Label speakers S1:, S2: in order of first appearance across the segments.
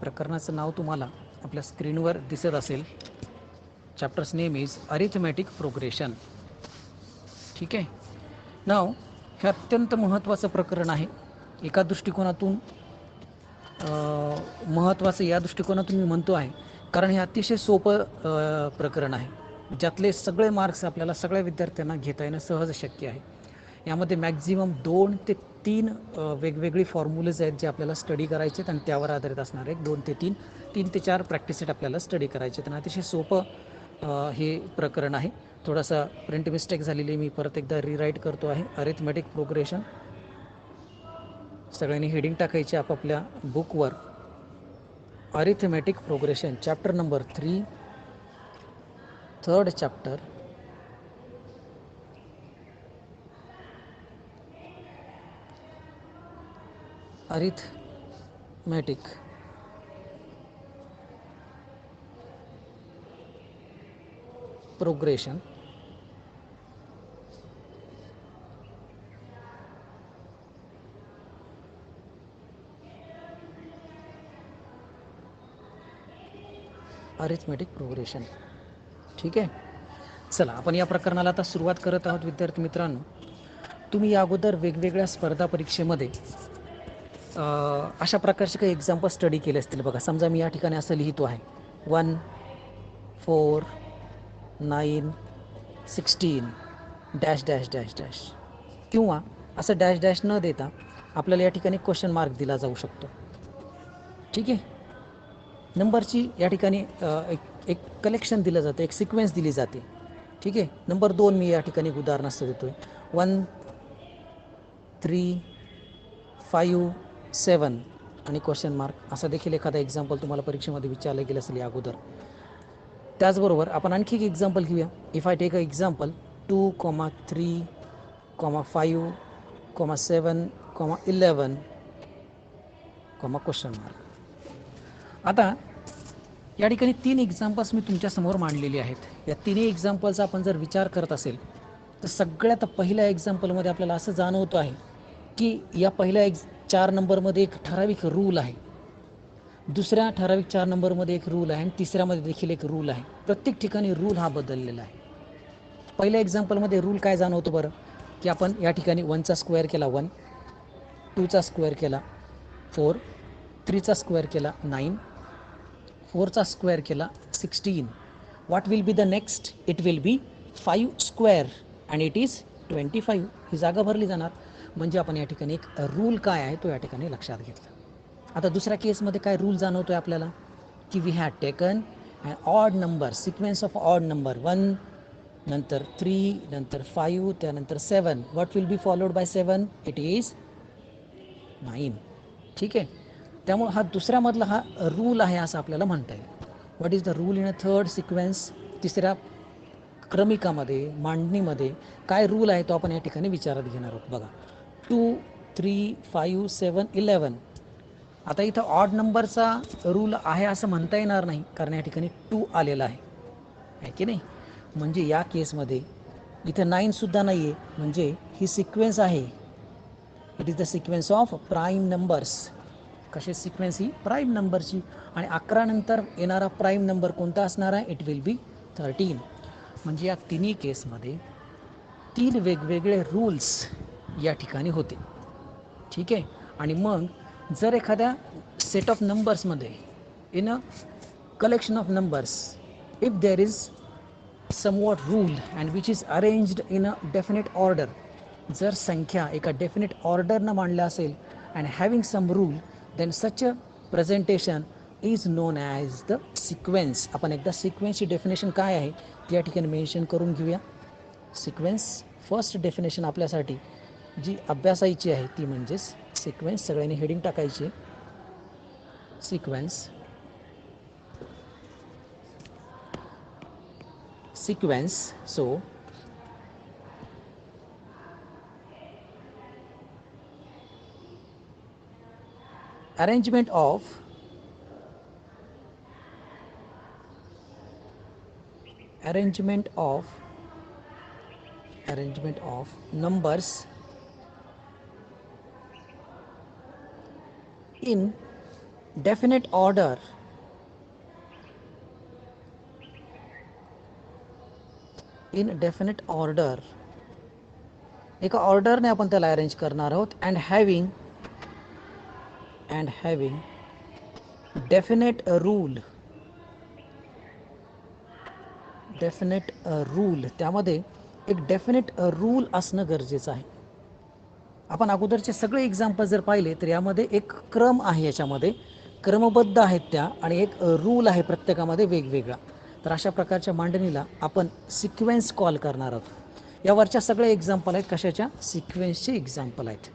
S1: प्रकरणाचं नाव तुम्हाला आपल्या स्क्रीनवर दिसत असेल. Chapters name is arithmetic progression. ठीक आहे. नाव हे अत्यंत महत्त्वाचं प्रकरण आहे. एका दृष्टिकोनातून महत्त्वाचं या दृष्टिकोनातून मी म्हणतो आहे कारण हे अतिशय सोपं प्रकरण आहे, ज्यातले सगळे मार्क्स आपल्याला सगळ्या विद्यार्थ्यांना घेता येणं सहज शक्य आहे. यामध्ये मॅक्झिमम 2 ते 3 वेगवेगळी फॉर्म्युलेज आहेत जे आपल्याला स्टडी करायचे आहेत आणि त्यावर आधारित असणार आहे. 2 ते 3 ते 4 प्रॅक्टिस सेट आपल्याला स्टडी करायचे आहेत आणि अतिशय सोपं हे प्रकरण आहे. थोडासा प्रिंट मिस्टेक झालेली मी परत एकदा रिराईट करतो आहे. Arithmetic progression. सगळ्यांनी हेडिंग टाकायची आपापल्या बुकवर. Arithmetic progression chapter number 3, third chapter. Arithmetic progression. Arithmetic progression. ठीक आहे. चला आपण या प्रकरणाला आता सुरुवात करत आहोत. विद्यार्थी मित्रांनो, तुम्ही या अगोदर वेगवेगळ्या स्पर्धा परीक्षेमध्ये अशा प्रकारचे काही एक्झाम्पल स्टडी केले असतील. बघा, समजा मी या ठिकाणी असं लिहितो आहे 1, 4, 9, 16 डॅश डॅश डॅश डॅश, किंवा असं डॅश डॅश न देता आपल्याला या ठिकाणी क्वेश्चन मार्क दिला जाऊ शकतो. ठीक आहे. नंबरची या ठिकाणी एक कलेक्शन दिलं जातं, एक सिक्वेन्स दिली जाते. ठीक आहे. नंबर 2 मी या ठिकाणी उदाहरणार्थ देतो आहे 1, 3, 5, 7 आणि क्वेश्चन मार्क. असं देखील एखादा एक्झाम्पल तुम्हाला परीक्षेमध्ये विचारलं गेलं असेल या अगोदर. त्याचबरोबर आपण आणखी एक एक्झाम्पल घेऊया. If I take a example 2, 3, 5, 7, 11, question mark. आता या ठिकाणी 3 एक्झाम्पल्स मी तुमच्यासमोर मांडलेली आहेत. या तिन्ही एक्झाम्पल्सचा आपण जर विचार करत असेल तर सगळ्यात पहिल्या एक्झाम्पलमध्ये आपल्याला असं जाणवतं आहे की या पहिल्या 4 नंबरमध्ये एक ठराविक रूल आहे, दुसऱ्या ठराविक 4 नंबरमध्ये एक रूल आहे आणि तिसऱ्यामध्ये देखील एक रूल आहे. प्रत्येक ठिकाणी रूल हा बदललेला आहे. पहिल्या एक्झाम्पलमध्ये रूल काय जाणवतो बरं, की आपण या ठिकाणी 1चा स्क्वेअर केला 1, 2चा स्क्वेअर केला 4, 3चा स्क्वेअर केला 9, 4चा स्क्वेअर केला 16. What will be the next? It will be 5 square and it is 25. ही जागा भरली जाणार. म्हणजे आपण या ठिकाणी एक रूल काय आहे तो या ठिकाणी लक्षात घेतला. आता दुसऱ्या केसमध्ये काय रूल जाणवतो आहे आपल्याला, की we had taken an odd number, sequence of odd number 1, नंतर 3, नंतर 5, त्यानंतर 7. What will be followed by 7? It is 9. ठीक आहे. त्यामुळे हा दुसऱ्यामधला हा रूल आहे असं आपल्याला म्हणता येईल. What is the rule in a third sequence? तिसऱ्या क्रमिकामध्ये, मांडणीमध्ये काय रूल आहे तो आपण या ठिकाणी विचारात घेणार आहोत. बघा, 2, 3, 5, 7, 11. आता इथं ऑड नंबरचा रूल आहे असं म्हणता येणार नाही, कारण या ठिकाणी 2 आलेला आहे की नाही. म्हणजे या केसमध्ये इथं 9सुद्धा नाही आहे. म्हणजे ही सिक्वेन्स आहे, it is the sequence of prime numbers. कशी सिक्वेन्स? ही प्राईम नंबरची. आणि 11 नंतर येणारा प्राईम नंबर कोणता असणार आहे? It will be 13. म्हणजे या तिन्ही केसमध्ये 3 वेगवेगळे रूल्स या ठिकाणी होते. ठीक आहे. आणि मग जर एखाद्या सेट ऑफ नंबर्समध्ये, in a collection of numbers, if there is somewhat rule and which is arranged in a definite order, जर संख्या एका डेफिनेट ऑर्डरनं मांडल्या असेल and having some rule, then such a presentation is known as the sequence. आपण एकदा सिक्वेन्सची definition काय आहे ती या ठिकाणी मेन्शन करून घेऊया. सिक्वेन्स फर्स्ट डेफिनेशन आपल्यासाठी जी अभ्यासायची आहे ती म्हणजेच सिक्वेन्स. सगळ्यांनी हेडिंग टाकायची sequence. Sequence. So arrangement of numbers in definite order in definite order, एका ऑर्डरने आपण त्याला अरेंज करणार आहोत. And having definite rule, definite rule, त्यामध्ये एक डेफिनेट रूल असणं गरजेचं आहे. आपण अगोदरचे सगळे एक्झाम्पल जर पाहिले तर यामध्ये एक क्रम आहे, याच्यामध्ये क्रमबद्ध आहेत त्या, आणि एक रूल आहे प्रत्येकामध्ये वेगवेगळा. तर अशा प्रकारच्या मांडणीला आपण सिक्वेन्स कॉल करणार आहोत. यावरच्या सगळे एक्झाम्पल आहेत कशाच्या? सिक्वेन्सचे एक्झाम्पल आहेत.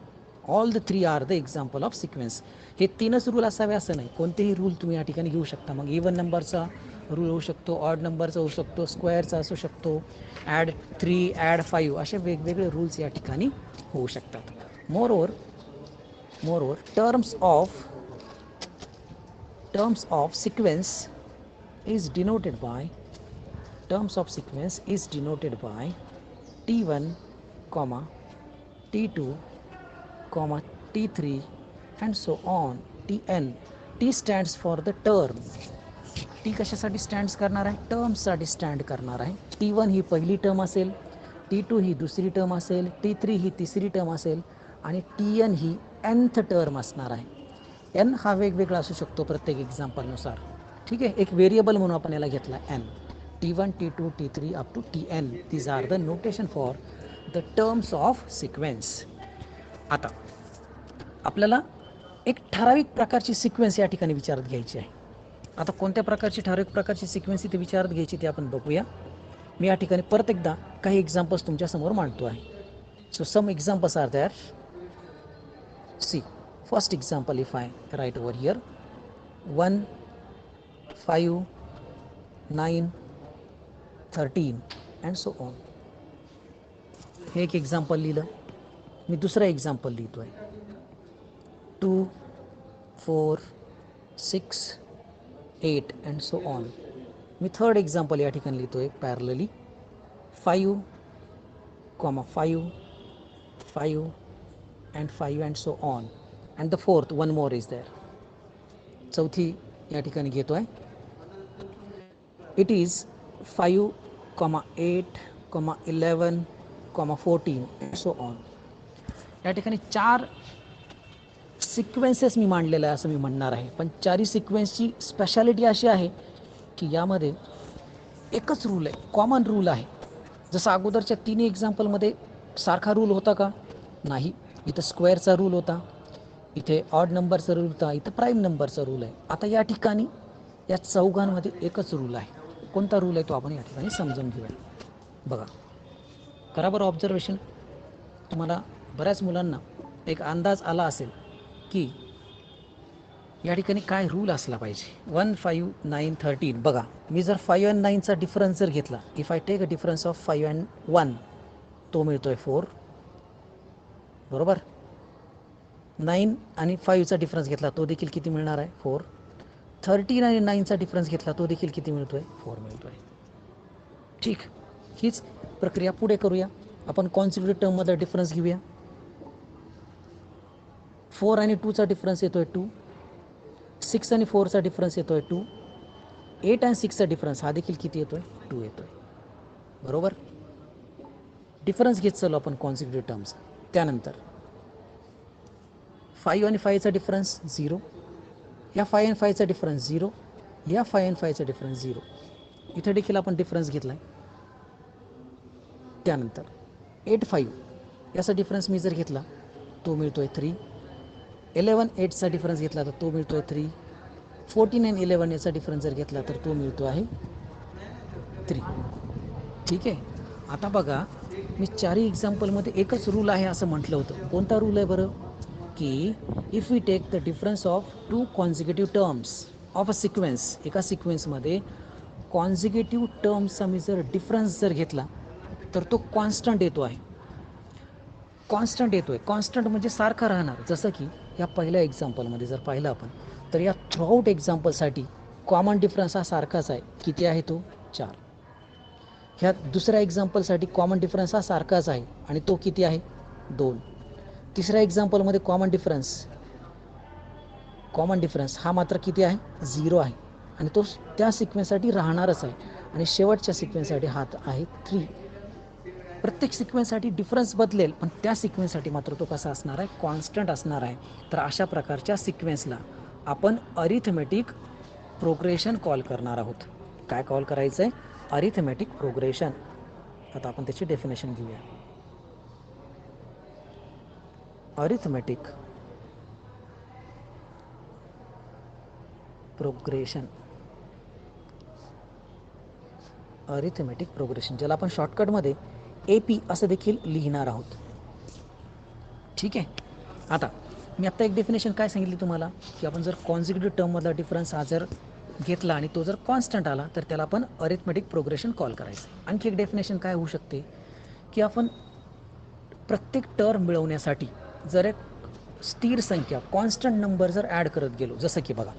S1: All the 3 are the example of sequence. हे 3च रूल असावे असं नाही, कोणतेही रूल तुम्ही या ठिकाणी घेऊ शकता. मग इवन नंबरचा रूल होऊ शकतो, ऑड नंबरचा होऊ शकतो, स्क्वेअरचा असू शकतो, ॲड 3, ॲड 5, असे वेगवेगळे रूल्स या ठिकाणी होऊ शकतात. Moreover terms of sequence is denoted by t1, t2, t3 and so on. tn, t stands for the term. T कशासाठी स्टँड्स करणार आहे? टर्म्ससाठी स्टँड करणार आहे. T1 ही पहिली टर्म असेल, T2 ही दुसरी टर्म असेल, T3 ही तिसरी टर्म असेल आणि Tn ही nth टर्म असणार आहे. n हा वेगवेगळा असू शकतो प्रत्येक एक्झाम्पलनुसार. ठीक आहे, एक व्हेरिएबल म्हणून आपण याला घेतला n. T1, T2, T3 up to Tn. These are the notation for the terms of sequence. आता आपल्याला एक ठराविक प्रकारची सिक्वेन्स या ठिकाणी विचारात घ्यायची आहे. आता कोणत्या प्रकारची ठराविक प्रकारची सिक्वेन्स इथे विचारात घ्यायची ते आपण बघूया. मी या ठिकाणी परत एकदा काही एक्झाम्पल्स तुमच्यासमोर मांडतो आहे. So some examples are there. See, first example if I write over here 1, 5, 9, 13 and so on. हे एक एक्झाम्पल लिहिलं. मी दुसरं एक्झाम्पल लिहितो आहे 2, 4, 6, 8 अँड सो ऑन. मी थर्ड एक्झाम्पल या ठिकाणी लिहितो आहे parallelly 5, 5, 5 and 5 and so on. And the fourth one more is there. चौथी या ठिकाणी घेतो आहे. It is 5, 8, 11, 14 and so on. या ठिकाणी 4 सिक्वेन्सेस मी मांडलेलं आहे असं मी म्हणणार आहे. पण 4ही सिक्वेन्सची स्पेशालिटी अशी आहे की यामध्ये एकच रूल आहे, कॉमन रूल आहे. जसं अगोदरच्या 3 एक्झाम्पलमध्ये सारखा रूल होता का? नाही. इथं स्क्वेअरचा रूल होता, इथे ऑड नंबरचा रूल होता, इथं प्राईम नंबरचा रूल आहे. आता या ठिकाणी या चौघांमध्ये एकच रूल आहे. कोणता रूल आहे तो आपण या ठिकाणी समजून घेऊया. बघा, करा बरं ऑब्झर्वेशन. तुम्हाला बऱ्याच मुलांना एक अंदाज आला असेल की या ठिकाणी काय रूल असला पाहिजे. 1, 5, 9, 13. बघा, मी जर 5 and 9चा डिफरन्स जर घेतला, if I take a difference of 5 and 1, तो मिळतोय 4, बरोबर. 9 आणि 5चा डिफरन्स घेतला तो देखील किती मिळणार आहे? 4. 13 आणि 9चा डिफरन्स घेतला तो देखील किती मिळतोय? 4 मिळतोय. ठीक, हीच प्रक्रिया पुढे करूया. आपण कॉन्सिक्युटिव्ह टर्ममध्ये डिफरन्स घेऊया. 4 आणि 2चा डिफरन्स येतोय 2, 6 आणि 4चा डिफरन्स येतोय 2, 8 आणि 6चा डिफरन्स हा देखील किती येतोय? 2 येतोय, बरोबर. डिफरन्स घेत चालू आपण कॉन्सिक्युटिव्ह टर्म्स. त्यानंतर 5 आणि 5चा डिफरन्स 0, या 5 आणि 5चा डिफरन्स 0, या 5 आणि 5चा डिफरन्स 0. इथे देखील आपण डिफरन्स घेतला आहे. त्यानंतर 8, 5 याचा डिफरन्स मी जर घेतला तो मिळतोय 3, 11, 8चा डिफरन्स घेतला तर तो मिळतोय 3, 14 आणि 11 याचा डिफरन्स जर घेतला तर तो मिळतो आहे 3. ठीक आहे. आता बघा, मी 4ही एक्झाम्पलमध्ये एकच रूल आहे असं म्हटलं होतं. कोणता रूल आहे बरं? की if we take the difference of 2 consecutive terms of a sequence, एका सिक्वेन्समध्ये कॉन्सिक्युटिव्ह टर्म्सचा मी जर डिफरन्स जर घेतला तर तो कॉन्स्टंट येतो आहे. कॉन्स्टंट येतो आहे. कॉन्स्टंट म्हणजे सारखा राहणार. जसं की या पहिल्या एक्झाम्पलमध्ये जर पाहिलं आपण तर या थ्रूआउट एक्झाम्पलसाठी कॉमन डिफरन्स हा सारखाच आहे. किती आहे तो? 4. ह्या दुसऱ्या एक्झाम्पलसाठी कॉमन डिफरन्स हा सारखाच आहे आणि तो किती आहे? 2. तिसऱ्या एक्झाम्पलमध्ये कॉमन डिफरन्स कॉमन डिफरन्स हा मात्र किती आहे? 0 आहे आणि तो त्या सिक्वेन्ससाठी राहणारच आहे. आणि शेवटच्या सिक्वेन्ससाठी हा आहे 3. प्रत्येक सिक्वेन्ससाठी डिफरन्स बदलेल, पण त्या सिक्वेन्ससाठी मात्र तो कसा असणार आहे? कॉन्स्टंट असणार आहे. तर अशा प्रकारच्या सिक्वेन्सला आपण अरिथमेटिक प्रोग्रेशन कॉल करणार आहोत. काय कॉल करायचं आहे? Arithmetic progression. आता आपण त्याची डेफिनेशन घेऊया. अरिथमेटिक प्रोग्रेशन, अरिथमेटिक प्रोग्रेशन ज्याला आपण शॉर्टकटमध्ये AP असं देखील लिहिणार आहोत. ठीक आहे. आता मी आत्ता एक डेफिनेशन काय सांगितली तुम्हाला, की आपण जर कॉन्झिक्युटिव्ह टर्ममधला डिफरन्स हा जर घेतला आणि तो जर कॉन्स्टंट आला तर त्याला आपण अरिथमेटिक प्रोग्रेशन कॉल करायचं. आणखी एक डेफिनेशन काय होऊ शकते, की आपण प्रत्येक टर्म मिळवण्यासाठी जर एक स्थिर संख्या कॉन्स्टंट नंबर जर ॲड करत गेलो, जसं की बघा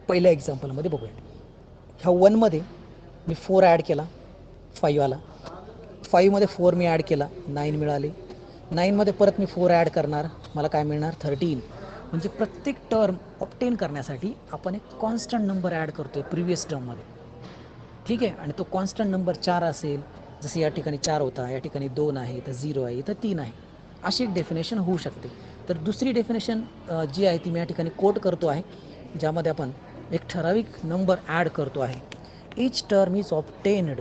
S1: पहिल्या एक्झाम्पलमध्ये बघूया. ह्या 1मध्ये मी 4 ॲड केला, 5 आला. 5मध्ये 4 मी ॲड केला, 9 मिळाले. 9मध्ये परत मी 4 ॲड करणार, मला काय मिळणार? 13. म्हणजे प्रत्येक टर्म ऑब्टेन करण्यासाठी आपण एक कॉन्स्टंट नंबर ॲड करतो आहे प्रिव्हियस टर्ममध्ये. ठीक आहे. आणि तो कॉन्स्टंट नंबर 4 असेल, जसं या ठिकाणी 4 होता, या ठिकाणी 2 आहे, इथं 0 आहे, इथं 3 आहे. अशी एक डेफिनेशन होऊ शकते. तर दुसरी डेफिनेशन जी आहे ती मी या ठिकाणी कोट करतो आहे, ज्यामध्ये आपण एक ठराविक नंबर ॲड करतो आहे. Each term is obtained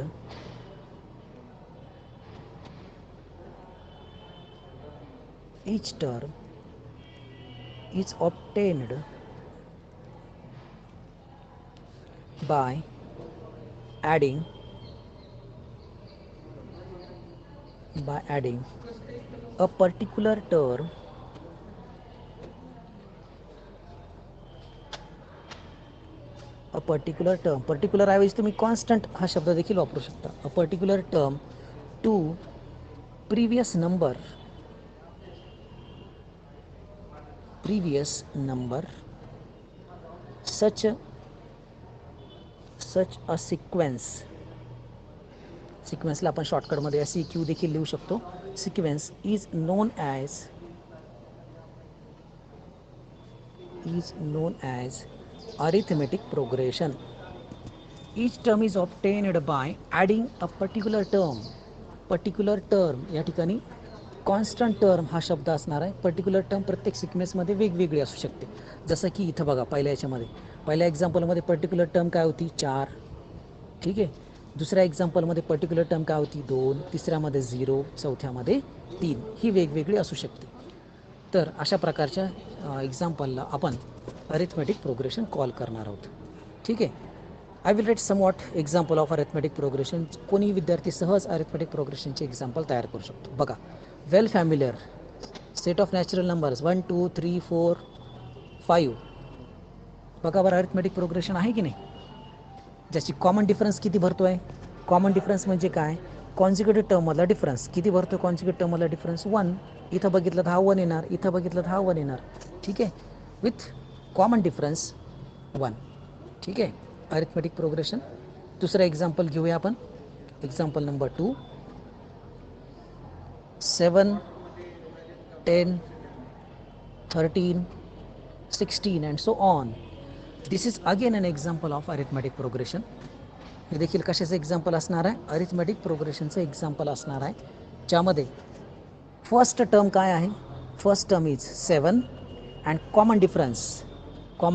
S1: each term is obtained by adding a particular term particular ऐवजी तुम्ही कॉन्स्टंट हा शब्द देखील वापरू शकता. A particular term to previous number such a सिक्वेन्सला आपण शॉर्टकटमध्ये SEQ देखील लिहू शकतो. Sequence is known as arithmetic progression. Each term is obtained by adding a particular term. या ठिकाणी कॉन्स्टंट टर्म हा शब्द असणार आहे. पर्टिक्युलर टर्म प्रत्येक सिक्वेन्समध्ये वेगवेगळी असू शकते. जसं की इथं बघा पहिल्या एक्झाम्पलमध्ये पर्टिक्युलर टर्म काय होती? 4. ठीक आहे. दुसऱ्या एक्झाम्पलमध्ये पर्टिक्युलर टर्म काय होती? 2. तिसऱ्यामध्ये 0. चौथ्यामध्ये 3. ही वेगवेगळी असू शकते. तर अशा प्रकारच्या एक्झाम्पलला आपण अरिथमेटिक प्रोग्रेशन कॉल करणार आहोत. ठीक आहे. I will write somewhat example of arithmetic progression. कोणी विद्यार्थी सहज अरिथमेटिक प्रोग्रेशनचे एक्झाम्पल तयार करू शकतो. बघा, well familiar set of natural numbers 1 2 3 4 5. बघा बरं, अरिथमेटिक प्रोग्रेशन आहे की नाही, ज्याची कॉमन डिफरन्स किती भरतो आहे? कॉमन डिफरन्स म्हणजे काय? कॉन्झिक्युटिव्ह टर्ममधला डिफरन्स किती भरतो? कॉन्झिक्युटिव्ह टर्ममधला डिफरन्स 1. इथं बघितलं तर हा 1 येणार, इथं बघितलं तर हा 1 येणार. ठीक आहे. With common difference 1. ठीक आहे. Arithmetic progression. दुसरं एक्झाम्पल घेऊया आपण. Example number 2. 7 10 13 16 and so on. This is again an example of arithmetic progression. हे देखील कशाचं एक्झाम्पल असणार आहे? अरिथमेटिक प्रोग्रेशनचं एक्झाम्पल असणार आहे, ज्यामध्ये फर्स्ट टर्म काय आहे? First term is 7 and common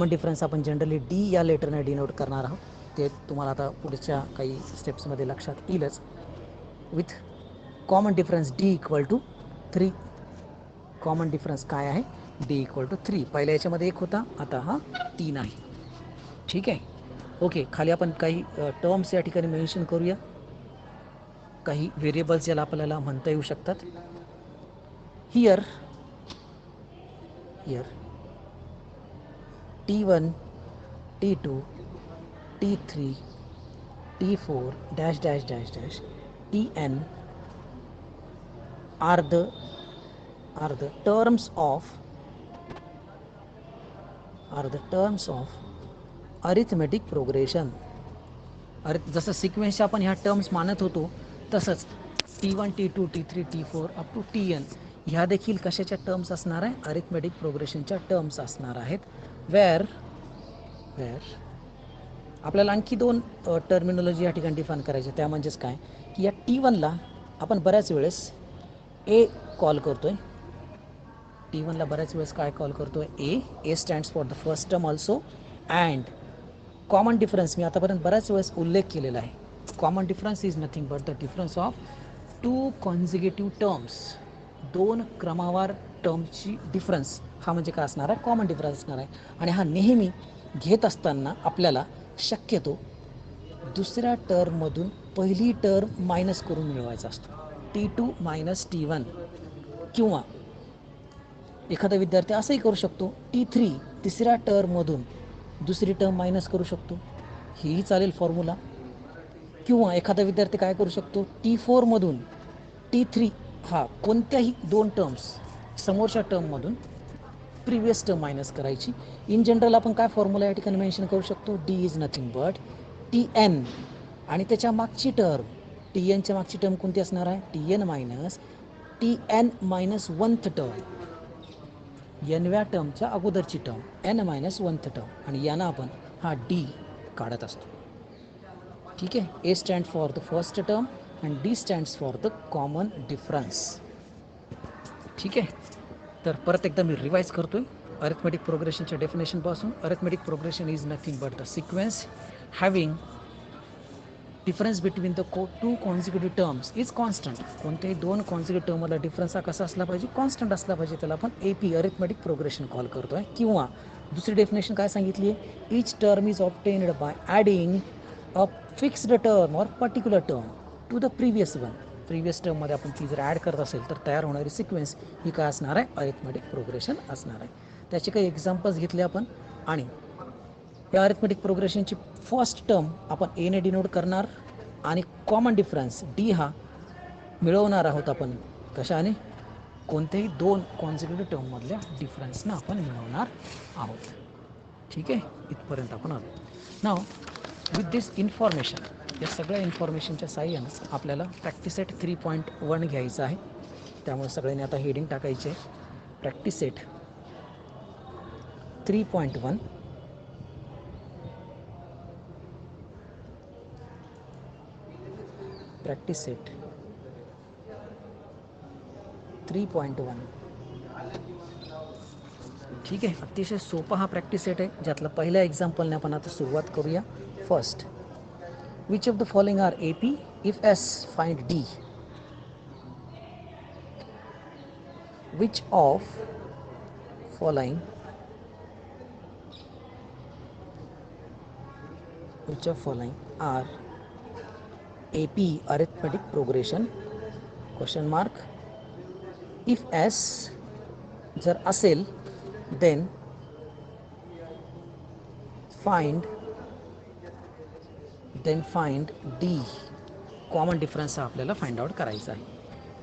S1: difference आपण जनरली D या लेटरने डिनोट करणार आहोत. ते तुम्हाला आता पुढच्या काही स्टेप्समध्ये लक्षात येईलच. With common difference D equal to 3. Common difference काय आहे? D equal to 3. पहिल्या याच्यामध्ये 1 होता, आता हा 3 आहे. ठीक आहे. ओके. खाली आपण काही टर्म्स या ठिकाणी मेन्शन करूया. काही व्हेरिएबल्स ज्याला आपल्याला म्हणता येऊ शकतात. Here T1 T2 T3 T4 dash dash dash dash Tn are the terms of arithmetic progression. जसं सिक्वेन्सच्या आपण ह्या टर्म्स मानत होतो, तसंच T1 T2 T3 T4 up to Tn ह्या देखील कशाच्या टर्म्स असणार आहे? अरिथमेटिक प्रोग्रेशनच्या टर्म्स असणार आहेत. वेअर आपल्याला आणखी दोन टर्मिनॉलॉजी या ठिकाणी डिफाईन करायचे, त्या म्हणजेच काय की या T1ला आपण बऱ्याच वेळेस ए कॉल करतोय. T1ला बऱ्याच वेळेस काय कॉल करतोय, A stands for the first term also. And common difference मी आतापर्यंत बऱ्याच वेळेस उल्लेख केलेला आहे. Common difference is nothing but the difference of two consecutive terms. दोन क्रमवार टर्मची डिफरन्स हा म्हणजे काय असणार आहे, कॉमन डिफरन्स असणार आहे. आणि हा नेहमी घेत असताना आपल्याला शक्यतो दुसऱ्या टर्ममधून पहिली टर्म मायनस करून मिळवायचा असतो. T2 minus T1. किंवा एखादा विद्यार्थी असंही करू शकतो, T3 तिसऱ्या टर्ममधून दुसरी टर्म मायनस करू शकतो, हेही चालेल फॉर्म्युला. किंवा एखादा विद्यार्थी काय करू शकतो, T4मधून T3 हा कोणत्याही दोन टर्म्स समोरच्या टर्ममधून प्रिव्हियस टर्म मायनस करायची. इन जनरल आपण काय फॉर्म्युला या ठिकाणी मेन्शन करू शकतो, D is nothing but Tn आणि त्याच्या मागची टर्म, Tnच्या मागची टर्म कोणती असणार आहे, Tn minus Tn minus 1th term, nव्या टर्मच्या अगोदरची term n minus 1th term. आणि यानं आपण हा डी काढत असतो. ठीक आहे. A stand for the first term and D stands for the common difference. ठीक आहे. तर परत एकदा मी रिवाईज करतोय अरिथमेटिक प्रोग्रेशनच्या डेफिनेशनपासून. Arithmetic progression is nothing but the sequence having difference between the two consecutive terms is constant. कोणत्याही दोन कॉन्झिक्युटिव्ह टर्ममधला डिफरन्स हा कसा असला पाहिजे, कॉन्स्टंट असला पाहिजे. त्याला आपण AP अरिथमेटिक प्रोग्रेशन कॉल करतोय. किंवा दुसरी डेफिनेशन काय सांगितली आहे, each term is obtained by adding a fixed term or particular term to the previous one. Previous टर्ममध्ये आपण ती जर ॲड करत असेल तर तयार होणारी सिक्वेन्स ही काय असणार आहे, अरिथमेटिक प्रोग्रेशन असणार आहे. त्याचे काही एक्झाम्पल्स घेतले आपण. आणि या अरिथमेटिक प्रोग्रेशनची फर्स्ट टर्म आपण एने डिनोट करणार आणि कॉमन डिफरन्स डी हा मिळवणार आहोत आपण कशाने, कोणत्याही दोन कॉन्झिक्युटिव्ह टर्ममधल्या डिफरन्सनं आपण मिळवणार आहोत. ठीक आहे. इथपर्यंत आपण आलो. नाव विथ दिस इन्फॉर्मेशन, या सगळ्या इन्फॉर्मेशनच्या साह्यानंच आपल्याला प्रॅक्टिस सेट 3.1 घ्यायचं आहे. त्यामुळे सगळ्यांनी आता हेडिंग टाकायचे, प्रॅक्टिस सेट 3.1. Practice set 3.1. ठीक आहे. अतिशय सोपा हा प्रॅक्टिस सेट आहे, ज्यातला पहिल्या एक्झाम्पलने आपण आता सुरुवात करूया. First, which of the following are AP if S find D. Which of following are AP arithmetic progression question mark. If S जर असेल then find D. Common difference हा आपल्याला फाइंड आउट करायचा आहे.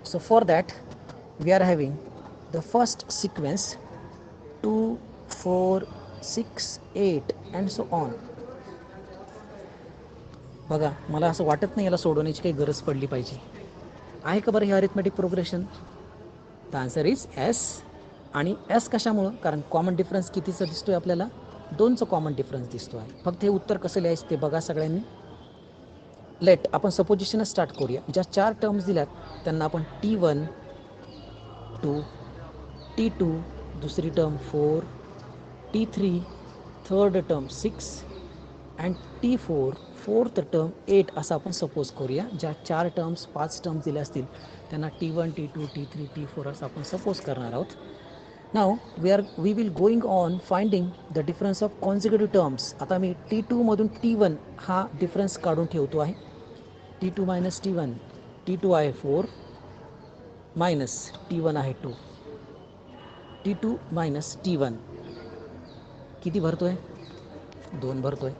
S1: So for that we are having the first sequence 2, 4, 6, 8 and so on. बघा, मला असं वाटत नाही याला सोडवण्याची काही गरज पडली पाहिजे. आहे का बरं हे arithmetic progression? The answer is S. आणि S कशामुळं? कारण कॉमन डिफरन्स कितीचा दिसतोय आपल्याला? 2चा कॉमन डिफरन्स दिसतो आहे. फक्त हे उत्तर कसं लिहायचं ते बघा सगळ्यांनी. लेट आपण सपोजिशनच स्टार्ट करूया. ज्या 4 टर्म्स दिल्यात त्यांना आपण T1, 2, T2 दुसरी term 4, T3 third term 6 and T4 fourth term 8 असं आपण सपोज करूया. ज्या 4 टर्म्स 5 टर्म्स दिल्या असतील त्यांना T1, T2, T3, T4 असं आपण सपोज करणार आहोत. Now we will going on finding the difference of consecutive terms. आता मी T2 मधून T1 हा डिफरन्स काढून ठेवतो आहे. T2 मायनस T1, T2 आहे 4 मायनस T1 आहे 2. T2 मायनस T1 किती भरतोय? 2 भरतोय.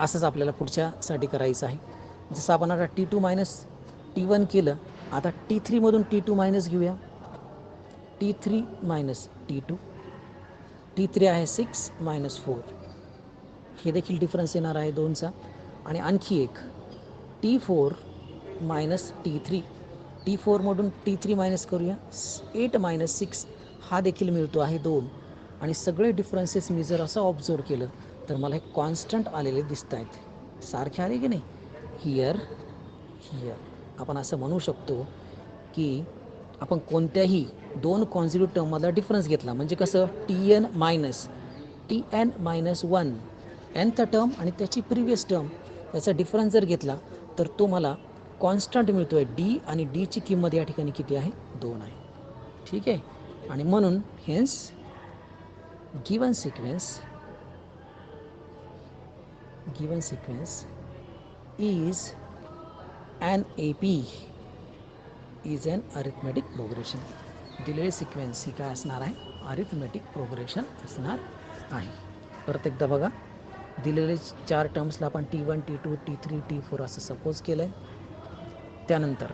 S1: असंच आपल्याला पुढच्यासाठी करायचं आहे. जसं आपण आता T2 मायनस T1 केलं, आता T3मधून T2 मायनस घेऊया. T3 मायनस T2, T3 आहे 6 मायनस 4. हे देखील डिफरन्स येणार आहे 2चा. आणि आणखी एक T4 minus T3, T4मधून T3 minus करूया. 8 मायनस 6 हा देखील मिळतो आहे 2. आणि सगळे डिफरन्सेस मी जर असं ऑब्झर्व केलं तर मला हे कॉन्स्टंट आलेले दिसत आहेत, सारखे आले की नाही. हियर हियर आपण असं म्हणू शकतो की आपण कोणत्याही दोन कॉन्झिक्युटिव्ह टर्ममधला डिफरन्स घेतला म्हणजे कसं, T N minus one, nth term आणि त्याची प्रिव्हियस टर्म याचा डिफरन्स जर घेतला तर तो मला कॉन्स्टंट मिळतो आहे डी, आणि डीची किंमत या ठिकाणी किती आहे, 2 आहे. ठीक आहे. आणि म्हणून hence given sequence is an AP is an arithmetic progression. दिलेली सिक्वेन्स ही काय असणार आहे, अरिथमेटिक प्रोग्रेशन असणार आहे. परत एकदा बघा, दिलेले 4 टर्म्सला आपण T1, T2, T3, T4 असं सपोज केलं आहे. त्यानंतर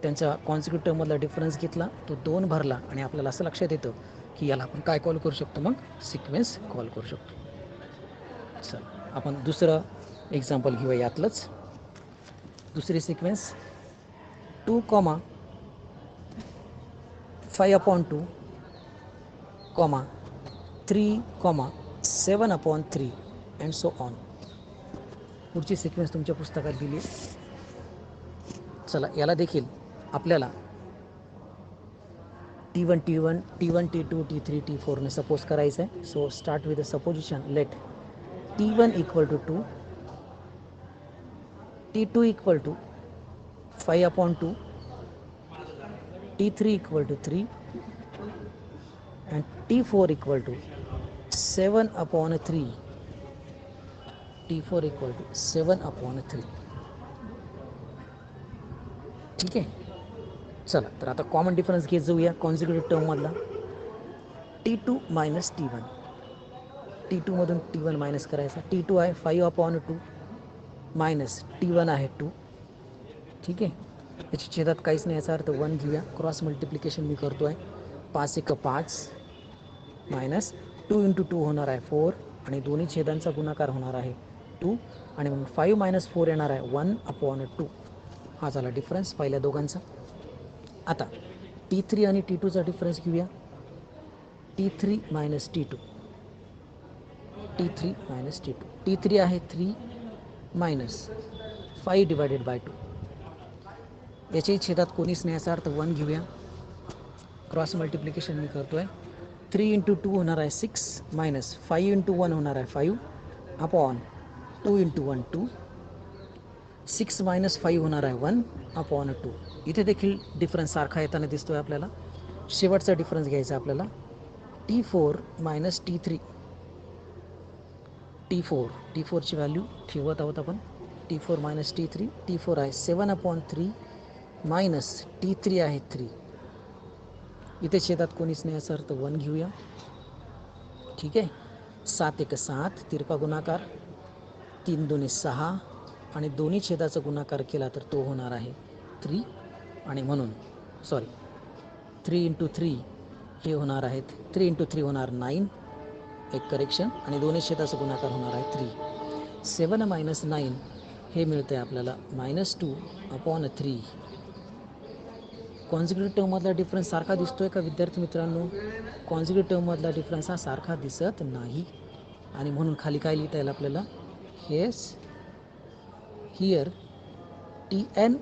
S1: त्यांचा कॉन्सिक्युटिव्ह टर्ममधला डिफरन्स घेतला, तो 2 भरला आणि आपल्याला असं लक्षात येतं की याला आपण काय कॉल करू शकतो, मग सिक्वेन्स कॉल करू शकतो. चला आपण दुसरं एक्झाम्पल घेऊया यातलंच. दुसरी सिक्वेन्स 2, 5/2, 3, 7/3 अँड सो ऑन. पुढची सिक्वेन्स तुमच्या पुस्तकात दिली आहे. चला याला देखील आपल्याला T1, T2, T3, T4 ने सपोज करायचं आहे. So start with the supposition. Let T1 equal to 2, T2 equal to 5/2, T3 equal to 3 and T4 equal to 7/3. T4 equal to 7/3. ठीक आहे. चला तर आता कॉमन डिफरन्स घेत जाऊया consecutive टर्ममधला. T2 minus T1. T2 मधून T1 मायनस करायचा. T2 आहे 5/2 मायनस T1 आहे 2. ठीक आहे. याची छेदात काहीच नाही, याचा अर्थ 1 घेऊया. क्रॉस मल्टिप्लिकेशन मी करतो आहे. 5 × 5 मायनस 2 × 2 होणार आहे 4, आणि दोन्ही छेदांचा गुणाकार होणार आहे 2, आणि मग 5 - 4 येणार आहे 1/2. हा झाला डिफरन्स पहिल्या दोघांचा. आता T3 आणि T2चा डिफरन्स घेऊया. T3 minus T2. T3 आहे 3 मायनस 5/2. याच्याही छेदात कोणीच नाही, याचा अर्थ 1 घेऊया. क्रॉस मल्टिप्लिकेशन मी करतो आहे. 3 × 2 होणार आहे 6 मायनस 5 × 1 होणार आहे 5 अपॉन 2 × 1 2. 6 - 5 होणार आहे 1/2. इथे देखील डिफरन्स सारखा येताना दिसतो आहे आपल्याला. शेवटचा डिफरन्स घ्यायचा आपल्याला. T4 minus T3. T4ची व्हॅल्यू ठेवत आहोत आपण. T4 minus T3. T4 आहे 7/3 मायनस T3 आहे 3. इथे छेदात कोणीच नाही, याचा अर्थ 1 घेऊया. ठीक आहे. 7 × 7 तिरका गुणाकार, 3 × 2 = 6, आणि दोन्ही छेदाचा गुणाकार केला तर तो होणार आहे 3, आणि म्हणून 3 × 3 हे होणार आहेत 3 × 3 होणार 9, एक करेक्शन, आणि दोन्ही छेदाचा गुणाकार होणार आहे 3. 7 - 9 हे मिळतं आहे आपल्याला -2/3. कॉन्सिक्युटिव्ह टर्ममधला डिफरन्स सारखा दिसतोय का विद्यार्थी मित्रांनो? कॉन्सिक्युटिव्ह टर्ममधला डिफरन्स हा सारखा दिसत नाही, आणि म्हणून खाली काय लिहिता येईल आपल्याला, here Tn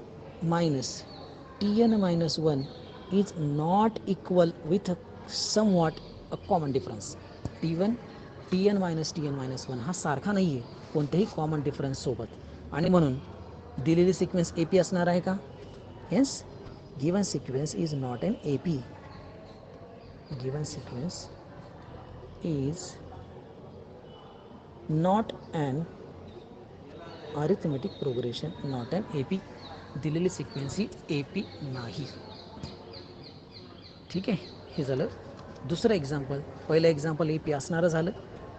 S1: minus 1 is not equal with somewhat a common difference. Tn minus 1 हा सारखा नाही आहे कोणत्याही कॉमन डिफरन्स सोबत, आणि म्हणून दिलेली सिक्वेन्स AP असणार आहे का? Hence given sequence is not an AP. Given sequence is not an arithmetic progression, not an AP. दिलेली सिक्वेन्स ही AP नाही. ठीक आहे. हे झालं दुसरं एक्झाम्पल. पहिलं एक्झाम्पल AP असणारं झालं,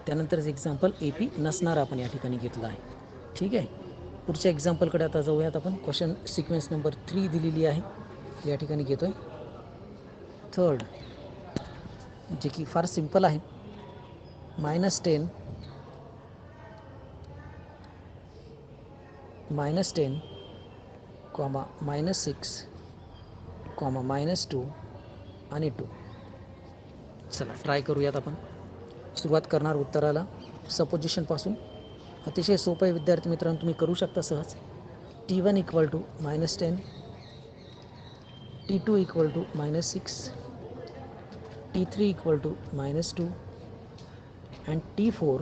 S1: त्यानंतरच एक्झाम्पल AP नसणारं आपण या ठिकाणी घेतलं आहे. ठीक आहे. पुढच्या एक्झाम्पलकडे आता जाऊयात आपण. क्वेश्चन सिक्वेन्स नंबर 3 दिलेली आहे, या ठिकाणी घेतो आहे. थर्ड, जे की फार सिम्पल आहे. -10 -6, -2 आणि 2. चला ट्राय करूयात आपण. सुरुवात करणार उत्तराला सपोजिशनपासून. अतिशय सोपं आहे विद्यार्थी मित्रांनो, तुम्ही करू शकता सहज. T1 equal to -10, T2 equal to -6, T3 equal to -2 and T4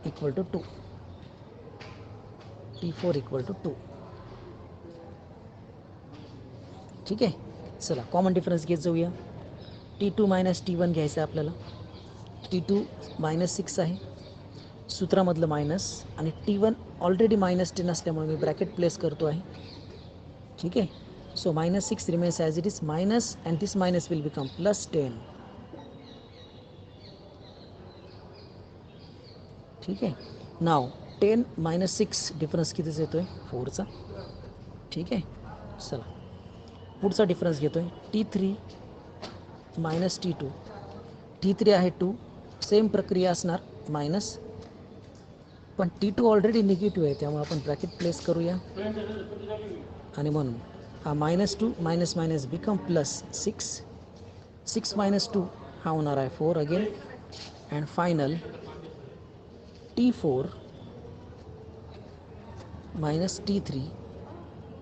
S1: equal to 2. T4 equal to 2. ठीक आहे. चला कॉमन डिफरन्स घेत जाऊया. T2 मायनस T1 घ्यायचं आहे आपल्याला. T2 -6 आहे सूत्रामधलं मायनस, आणि T1 ऑलरेडी -10 असल्यामुळे मी ब्रॅकेट प्लेस करतो आहे. ठीक आहे. So -6 remains as it is minus, and this minus will become +10. ठीक आहे. नाव 10 - 6 डिफरन्स कितीच येतो आहे? 4चा. ठीक आहे. चला पुढचा डिफरन्स घेतो आहे. T3 minus T2. T3 आहे 2, सेम प्रक्रिया असणार मायनस, पण T2 ऑलरेडी निगेटिव्ह आहे त्यामुळे आपण ब्रॅकेट प्लेस करूया, आणि म्हणून हा -2 मायनस मायनस बिकम +6. 6 - 2 हा होणार आहे 4 again, and final T4 minus T3.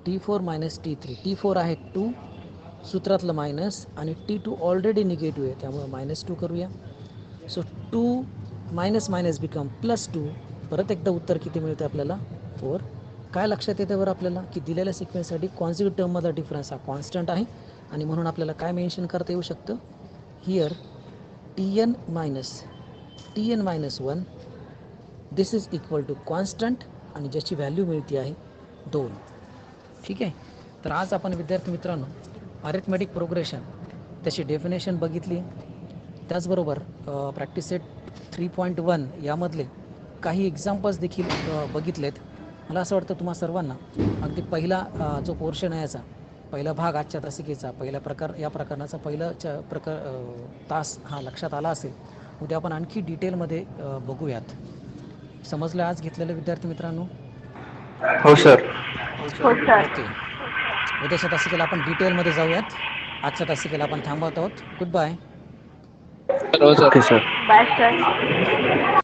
S1: T4 minus T3. T4 आहे 2, सूत्रातलं मायनस, आणि T2 ऑलरेडी निगेटिव्ह आहे त्यामुळे -2 करूया. So 2 minus minus become +2. परत एकदा उत्तर किती मिळते आपल्याला? 4. काय लक्षात येते बरं आपल्याला की दिलेल्या सिक्वेन्ससाठी कॉन्सिक्युटिव्ह टर्ममधला डिफरन्स हा कॉन्स्टंट आहे, आणि म्हणून आपल्याला काय मेन्शन करता येऊ शकतं? Here Tn minus 1 this is equal to constant, आणि ज्याची व्हॅल्यू मिळते आहे 2. ठीक आहे. तर आज आपण विद्यार्थी मित्रांनो अरिथमेटिक प्रोग्रेशन त्याची डेफिनेशन बघितली. त्याचबरोबर प्रॅक्टिस सेट 3.1 यामधले काही एक्झाम्पल्स देखील बघितलेत. मला असं वाटतं तुम्हा सर्वांना अगदी पहिला जो पोर्शन आहे याचा पहिला भाग आजच्या तासिकेचा या प्रकरणाचा तास हा लक्षात आला असेल. उद्या आपण आणखी डिटेलमध्ये बघूयात. समजलं आज घेतलेलं विद्यार्थी मित्रांनो?
S2: हो सर.
S1: ओके. उद्याच्या तासिकेला आपण डिटेलमध्ये जाऊयात. आजच्या तासिकेला आपण थांबवत आहोत. Good bye.
S2: Okay sir.
S3: Bye sir.